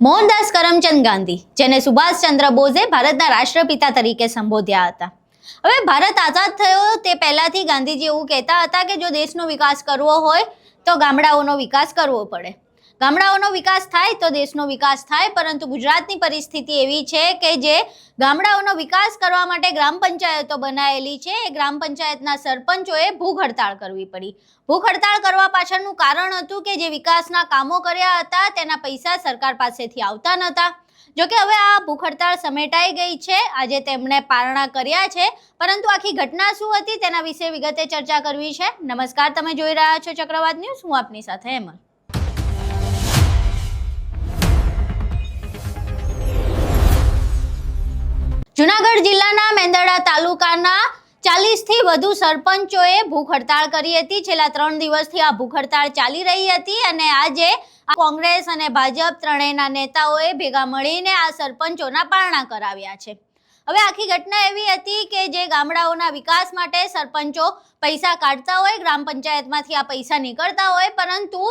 મોહનદાસ કરમચંદ ગાંધી, જેને સુભાષચંદ્ર બોઝે ભારતના રાષ્ટ્રપિતા તરીકે સંબોધ્યા હતા. હવે ભારત આઝાદ થયો તે પહેલાથી ગાંધીજી એવું કહેતા હતા કે જો દેશનો વિકાસ કરવો હોય તો ગામડાઓનો વિકાસ કરવો પડે. ગામડાઓનો વિકાસ થાય તો દેશનો વિકાસ થાય. પરંતુ ગુજરાતની પરિસ્થિતિ એવી છે કે જે ગામડાઓનો વિકાસ કરવા માટે ગ્રામ પંચાયતો બનાવેલી છે, એ ગ્રામ પંચાયતના સરપંચોએ ભૂખ હડતાળ કરવી પડી. ભૂખ હડતાળ કરવા પાછળનું કારણ હતું કે જે વિકાસના કામો કર્યા હતા તેના પૈસા સરકાર પાસેથી આવતા નહોતા. જોકે હવે આ ભૂખ હડતાળ સમેટાઈ ગઈ છે. આજે તેમણે પારણા કર્યા છે, પરંતુ આખી ઘટના શું હતી તેના વિશે વિગતે ચર્ચા કરવી છે. નમસ્કાર, તમે જોઈ રહ્યા છો ચક્રવાત ન્યૂઝ. હું આપની સાથે હેમલ. જૂનાગઢ જિલ્લાના મેંદરડા તાલુકાના 40થી વધુ સરપંચોએ ભૂખ હડતાળ કરી હતી. છેલ્લા 3 દિવસથી આ ભૂખ હડતાળ ચાલી રહી હતી અને આજે કોંગ્રેસ અને ભાજપ ત્રણેયના નેતાઓએ ભેગા મળીને આ સરપંચોના પારણા કરાવ્યા છે. હવે આખી ઘટના એવી હતી કે જે ગામડાઓના વિકાસ માટે સરપંચો પૈસા કાઢતા હોય, ગ્રામ પંચાયતમાંથી આ પૈસા નીકળતા હોય, પરંતુ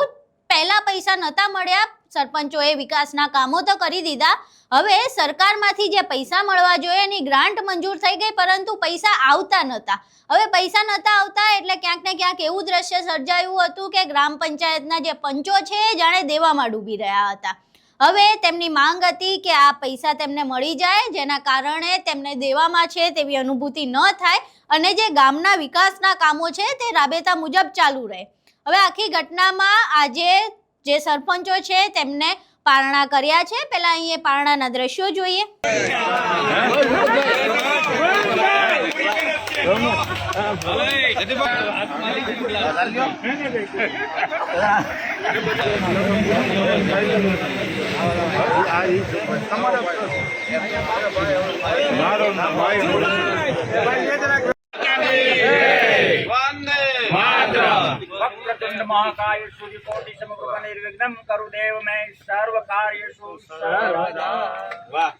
પહેલા પૈસા નહોતા મળ્યા. સરપંચોએ વિકાસના કામો તો કરી દીધા. હવે સરકારમાંથી જે પૈસા મળવા જોઈએ એની ગ્રાન્ટ મંજૂર થઈ ગઈ, પરંતુ પૈસા આવતા નહોતા. હવે પૈસા નહોતા આવતા એટલે ક્યાંક ને ક્યાંક એવું દ્રશ્ય સર્જાયું હતું કે ગ્રામ પંચાયતના જે પંચો છે જાણે દેવામાં ડૂબી રહ્યા હતા. હવે તેમની માંગ હતી કે આ પૈસા તેમને મળી જાય, જેના કારણે તેમને દેવામાં છે તેવી અનુભૂતિ ન થાય અને જે ગામના વિકાસના કામો છે તે રાબેતા મુજબ ચાલુ રહે. હવે આખી ઘટનામાં આજે જે સરપંચો છે તેમને પારણા કર્યા છે. પહેલા અહીંયા પારણાના દ્રશ્યો જોઈએ. महाकाय सूर्यकोटि समग्र निर्विघ्नं करु देव मैं सर्व कार्येषु सर्वदा. वाह.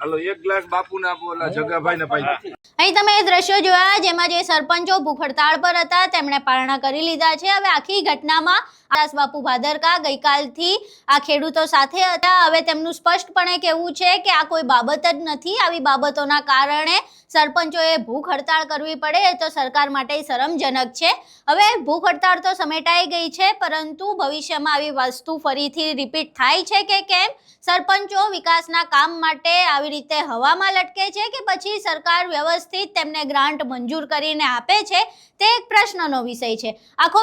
હાલો એક ગ્લાસ બાપુને આપો, ઓલા જગાભાઈ ને પાઈ. અહીં તમે એ દ્રશ્યો જોયા જેમાં જે સરપંચો ભૂખ હડતાળ પર હતા તેમણે પારણા કરી લીધા છે. હવે આખી ઘટનામાં દાસ બાપુ ભાદરકા ગઈકાલથી આ ખેડૂતો સાથે હતા. હવે તેમનું સ્પષ્ટપણે કહેવું છે કે આ કોઈ બાબત જ નથી. આવી બાબતોના કારણે સરપંચોએ ભૂખ હડતાળ કરવી પડે એ તો સરકાર માટે શરમજનક છે. હવે ભૂખ હડતાળ તો સમેટાઈ ગઈ છે, પરંતુ ભવિષ્યમાં આવી વસ્તુ ફરીથી રિપીટ થાય છે કે કેમ? સરપંચો વિકાસના કામ માટે આવી રીતે હવામાં લટકે છે કે પછી સરકાર વ્યવસ્થિત તેમને ગ્રાન્ટ મંજૂર કરીને આપે છે? તે એક પ્રશ્નનો વિષય છે. આખો